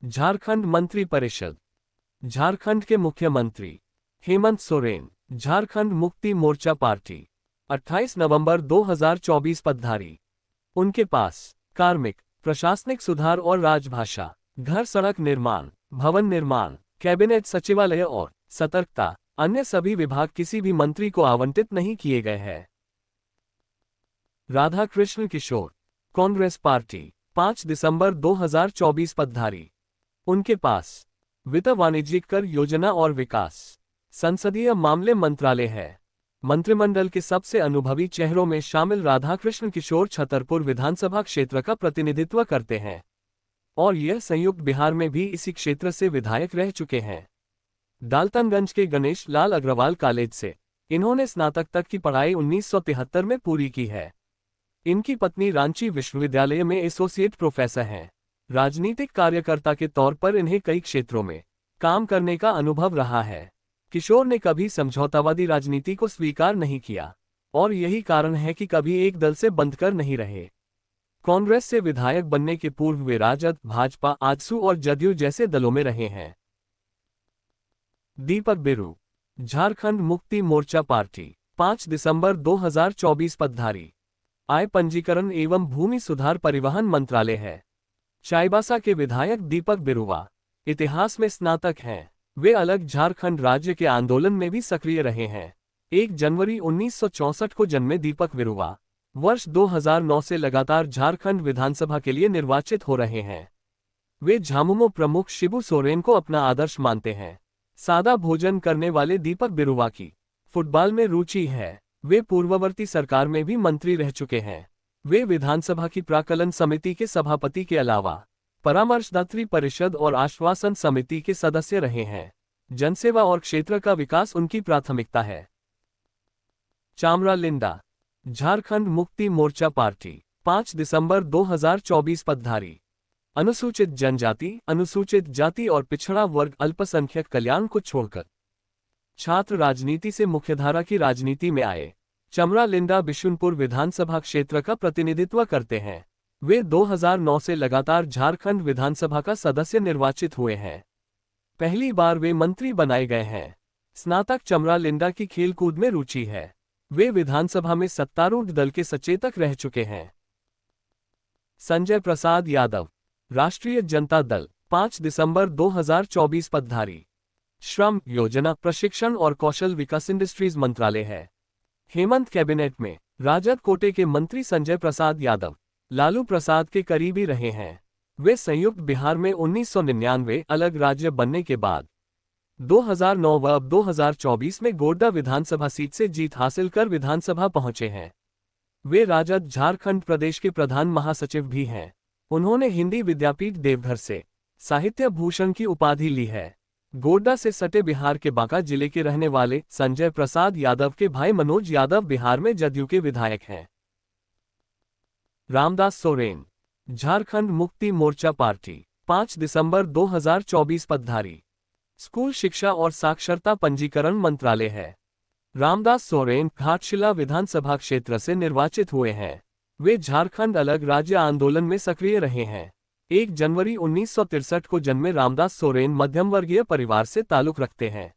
झारखंड मंत्री परिषद। झारखंड के मुख्यमंत्री हेमंत सोरेन। झारखंड मुक्ति मोर्चा पार्टी 28 नवंबर 2024 पदधारी। उनके पास कार्मिक, प्रशासनिक सुधार और राजभाषा, घर सड़क निर्माण, भवन निर्माण, कैबिनेट सचिवालय और सतर्कता, अन्य सभी विभाग किसी भी मंत्री को आवंटित नहीं किए गए हैं। राधाकृष्ण किशोर, कांग्रेस पार्टी 5 दिसंबर 2024 पदधारी। उनके पास वित्त वाणिज्यिक कर योजना और विकास, संसदीय मामले मंत्रालय है। मंत्रिमंडल के सबसे अनुभवी चेहरों में शामिल राधाकृष्ण किशोर छतरपुर विधानसभा क्षेत्र का प्रतिनिधित्व करते हैं और यह संयुक्त बिहार में भी इसी क्षेत्र से विधायक रह चुके हैं। डाल्टनगंज के गणेश लाल अग्रवाल कॉलेज से इन्होंने स्नातक तक की पढ़ाई 1973 में पूरी की है। इनकी पत्नी रांची विश्वविद्यालय में एसोसिएट प्रोफेसर हैं। राजनीतिक कार्यकर्ता के तौर पर इन्हें कई क्षेत्रों में काम करने का अनुभव रहा है। किशोर ने कभी समझौतावादी राजनीति को स्वीकार नहीं किया और यही कारण है कि कभी एक दल से बंधकर नहीं रहे। कांग्रेस से विधायक बनने के पूर्व वे राजद, भाजपा, आजसू और जदयू जैसे दलों में रहे हैं। दीपक बिरू, झारखंड मुक्ति मोर्चा पार्टी 5 दिसंबर 2024 पदधारी। आय पंजीकरण एवं भूमि सुधार परिवहन मंत्रालय है। चाईबासा के विधायक दीपक बिरुवा इतिहास में स्नातक हैं। वे अलग झारखंड राज्य के आंदोलन में भी सक्रिय रहे हैं। 1 जनवरी 1964 को जन्मे दीपक बिरुवा वर्ष 2009 से लगातार झारखंड विधानसभा के लिए निर्वाचित हो रहे हैं। वे झामुमो प्रमुख शिबू सोरेन को अपना आदर्श मानते हैं। सादा भोजन करने वाले दीपक बिरुवा की फुटबॉल में रुचि है। वे पूर्ववर्ती सरकार में भी मंत्री रह चुके हैं। वे विधानसभा की प्राक्कलन समिति के सभापति के अलावा परामर्शदात्री परिषद और आश्वासन समिति के सदस्य रहे हैं। जनसेवा और क्षेत्र का विकास उनकी प्राथमिकता है। चामरा लिंडा, झारखंड मुक्ति मोर्चा पार्टी 5 दिसंबर 2024 पदधारी। अनुसूचित जनजाति, अनुसूचित जाति और पिछड़ा वर्ग अल्पसंख्यक कल्याण को छोड़कर छात्र राजनीति से मुख्यधारा की राजनीति में आए। चमरा लिंडा बिशुनपुर विधानसभा क्षेत्र का प्रतिनिधित्व करते हैं। वे 2009 से लगातार झारखंड विधानसभा का सदस्य निर्वाचित हुए हैं। पहली बार वे मंत्री बनाए गए हैं। स्नातक चमरा लिंडा की खेलकूद में रुचि है। वे विधानसभा में सत्तारूढ़ दल के सचेतक रह चुके हैं। संजय प्रसाद यादव, राष्ट्रीय जनता दल 5 दिसंबर 2024 पदधारी। श्रम, योजना, प्रशिक्षण और कौशल विकास इंडस्ट्रीज मंत्रालय है। हेमंत कैबिनेट में राजद कोटे के मंत्री संजय प्रसाद यादव लालू प्रसाद के करीबी रहे हैं। वे संयुक्त बिहार में 1999 अलग राज्य बनने के बाद 2009 व अब 2024 में गोड्डा विधानसभा सीट से जीत हासिल कर विधानसभा पहुंचे हैं। वे राजद झारखंड प्रदेश के प्रधान महासचिव भी हैं। उन्होंने हिंदी विद्यापीठ देवघर से साहित्य भूषण की उपाधि ली है। गोड्डा से सटे बिहार के बांका जिले के रहने वाले संजय प्रसाद यादव के भाई मनोज यादव बिहार में जदयू के विधायक हैं। रामदास सोरेन, झारखंड मुक्ति मोर्चा पार्टी 5 दिसंबर 2024 पदधारी। स्कूल शिक्षा और साक्षरता पंजीकरण मंत्रालय है। रामदास सोरेन घाटशिला विधानसभा क्षेत्र से निर्वाचित हुए हैं। वे झारखंड अलग राज्य आंदोलन में सक्रिय रहे हैं। 1 जनवरी 1963 को जन्मे रामदास सोरेन मध्यम वर्गीय परिवार से ताल्लुक रखते हैं।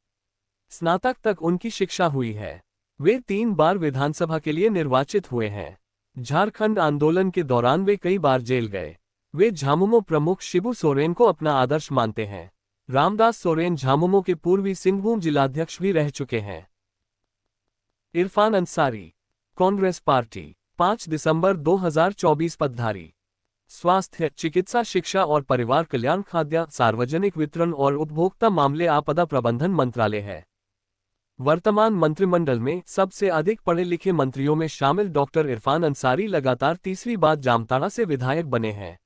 स्नातक तक उनकी शिक्षा हुई है। वे 3 बार विधानसभा के लिए निर्वाचित हुए हैं। झारखंड आंदोलन के दौरान वे कई बार जेल गए। वे झामुमो प्रमुख शिबू सोरेन को अपना आदर्श मानते हैं। रामदास सोरेन झामुमो के पूर्वी सिंहभूम जिलाध्यक्ष भी रह चुके हैं। इरफान अंसारी, कांग्रेस पार्टी 5 दिसंबर 2024 पदधारी। स्वास्थ्य, चिकित्सा, शिक्षा और परिवार कल्याण, खाद्य, सार्वजनिक वितरण और उपभोक्ता मामले, आपदा प्रबंधन मंत्रालय है। वर्तमान मंत्रिमंडल में सबसे अधिक पढ़े लिखे मंत्रियों में शामिल डॉक्टर इरफान अंसारी लगातार तीसरी बार जामताड़ा से विधायक बने हैं।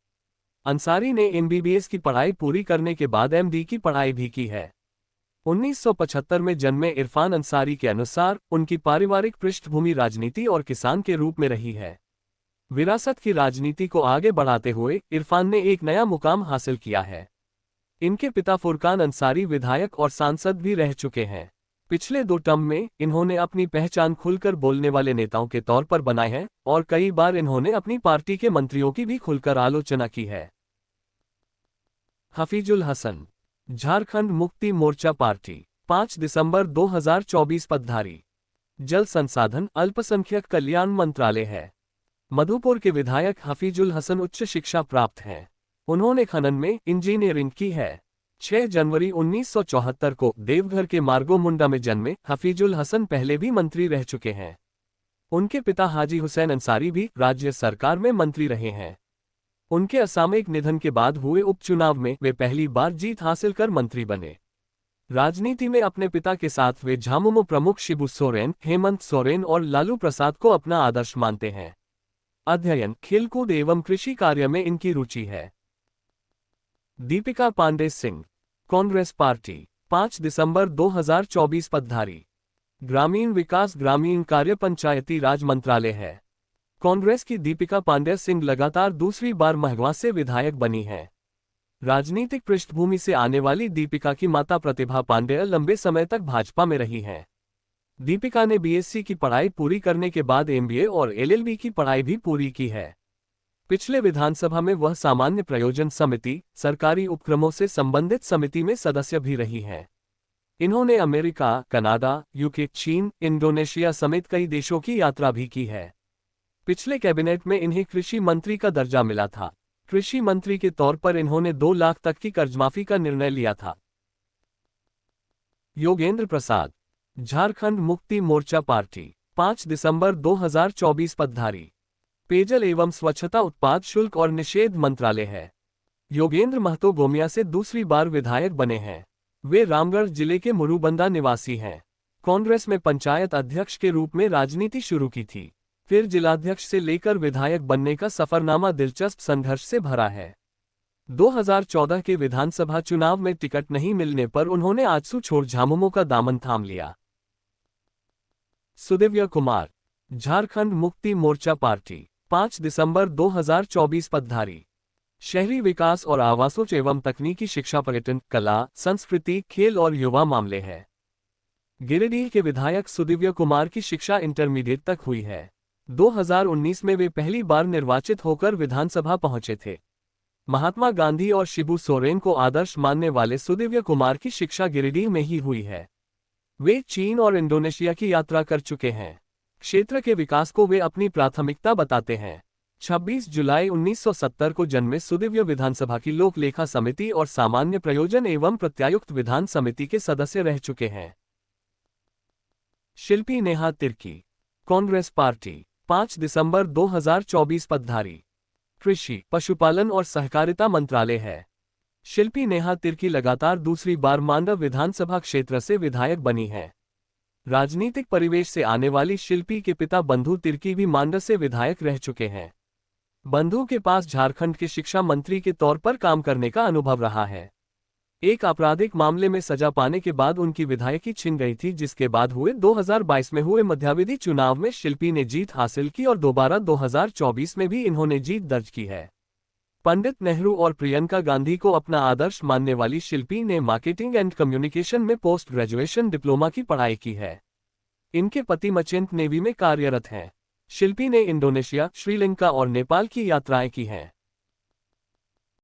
अंसारी ने एमबीबीएस की पढ़ाई पूरी करने के बाद एमडी की पढ़ाई भी की है। 1975 में जन्मे इरफान अंसारी के अनुसार उनकी पारिवारिक पृष्ठभूमि राजनीति और किसान के रूप में रही है। विरासत की राजनीति को आगे बढ़ाते हुए इरफान ने एक नया मुकाम हासिल किया है। इनके पिता फुरकान अंसारी विधायक और सांसद भी रह चुके हैं। पिछले 2 टर्म में इन्होंने अपनी पहचान खुलकर बोलने वाले नेताओं के तौर पर बनाई है और कई बार इन्होंने अपनी पार्टी के मंत्रियों की भी खुलकर आलोचना की है। हफीजुल हसन, झारखंड मुक्ति मोर्चा पार्टी, 5 दिसंबर 2024 पदधारी। जल संसाधन अल्पसंख्यक कल्याण मंत्रालय है। मधुपुर के विधायक हफीजुल हसन उच्च शिक्षा प्राप्त हैं। उन्होंने खनन में इंजीनियरिंग की है। 6 जनवरी 1974 को देवघर के मार्गो मुंडा में जन्मे हफीजुल हसन पहले भी मंत्री रह चुके हैं। उनके पिता हाजी हुसैन अंसारी भी राज्य सरकार में मंत्री रहे हैं। उनके असामयिक निधन के बाद हुए उपचुनाव में वे पहली बार जीत हासिल कर मंत्री बने। राजनीति में अपने पिता के साथ वे झामुमो प्रमुख शिबू सोरेन, हेमंत सोरेन और लालू प्रसाद को अपना आदर्श मानते हैं। अध्ययन, खेलकूद एवं कृषि कार्य में इनकी रुचि है। दीपिका पांडे सिंह, कांग्रेस पार्टी, 5 दिसंबर 2024 पदधारी। ग्रामीण विकास ग्रामीण कार्य पंचायती राज मंत्रालय है। कांग्रेस की दीपिका पांडे सिंह लगातार दूसरी बार महगवा से विधायक बनी हैं। राजनीतिक पृष्ठभूमि से आने वाली दीपिका की माता प्रतिभा पांडे लंबे समय तक भाजपा में रही हैं। दीपिका ने बीएससी की पढ़ाई पूरी करने के बाद एमबीए और एलएलबी की पढ़ाई भी पूरी की है। पिछले विधानसभा में वह सामान्य प्रयोजन समिति, सरकारी उपक्रमों से संबंधित समिति में सदस्य भी रही हैं। इन्होंने अमेरिका, कनाडा, यूके, चीन, इंडोनेशिया समेत कई देशों की यात्रा भी की है। पिछले कैबिनेट में इन्हें कृषि मंत्री का दर्जा मिला था। कृषि मंत्री के तौर पर इन्होंने 2 लाख तक की कर्जमाफी का निर्णय लिया था। योगेंद्र प्रसाद, झारखंड मुक्ति मोर्चा पार्टी, 5 दिसंबर 2024 पदधारी। पेयजल एवं स्वच्छता उत्पाद शुल्क और निषेध मंत्रालय है। योगेंद्र महतो गोमिया से दूसरी बार विधायक बने हैं। वे रामगढ़ जिले के मुरुबंदा निवासी हैं। कांग्रेस में पंचायत अध्यक्ष के रूप में राजनीति शुरू की थी। फिर जिलाध्यक्ष से लेकर विधायक बनने का सफरनामा दिलचस्प संघर्ष से भरा है। 2014 के विधानसभा चुनाव में टिकट नहीं मिलने पर उन्होंने आजसू छोड़ झामुमो का दामन थाम लिया। सुदिव्य कुमार, झारखंड मुक्ति मोर्चा पार्टी, 5 दिसंबर 2024 पदधारी। शहरी विकास और आवासों एवं तकनीकी शिक्षा, पर्यटन, कला, संस्कृति, खेल और युवा मामले है। गिरिडीह के विधायक सुदिव्य कुमार की शिक्षा इंटरमीडिएट तक हुई है। 2019 में वे पहली बार निर्वाचित होकर विधानसभा पहुंचे थे। महात्मा गांधी और शिबू सोरेन को आदर्श मानने वाले सुदिव्य कुमार की शिक्षा गिरिडीह में ही हुई है। वे चीन और इंडोनेशिया की यात्रा कर चुके हैं। क्षेत्र के विकास को वे अपनी प्राथमिकता बताते हैं। 26 जुलाई 1970 को जन्मे सुदिव्य विधानसभा की लोक लेखा समिति और सामान्य प्रयोजन एवं प्रत्यायुक्त विधान समिति के सदस्य रह चुके हैं। शिल्पी नेहा तिर्की, कांग्रेस पार्टी, 5 दिसंबर 2024 पदधारी। कृषि, पशुपालन और सहकारिता मंत्रालय है। शिल्पी नेहा तिर्की लगातार दूसरी बार मांडव विधानसभा क्षेत्र से विधायक बनी हैं। राजनीतिक परिवेश से आने वाली शिल्पी के पिता बंधु तिर्की भी मांडव से विधायक रह चुके हैं। बंधु के पास झारखंड के शिक्षा मंत्री के तौर पर काम करने का अनुभव रहा है। एक आपराधिक मामले में सजा पाने के बाद उनकी विधायकी छिन गई थी, जिसके बाद हुए 2022 में हुए मध्यावधि चुनाव में शिल्पी ने जीत हासिल की और दोबारा 2024 में भी इन्होंने जीत दर्ज की है। पंडित नेहरू और प्रियंका गांधी को अपना आदर्श मानने वाली शिल्पी ने मार्केटिंग एंड कम्युनिकेशन में पोस्ट ग्रेजुएशन डिप्लोमा की पढ़ाई की है। इनके पति मर्चेंट नेवी में कार्यरत हैं। शिल्पी ने इंडोनेशिया, श्रीलंका और नेपाल की यात्राएं की हैं।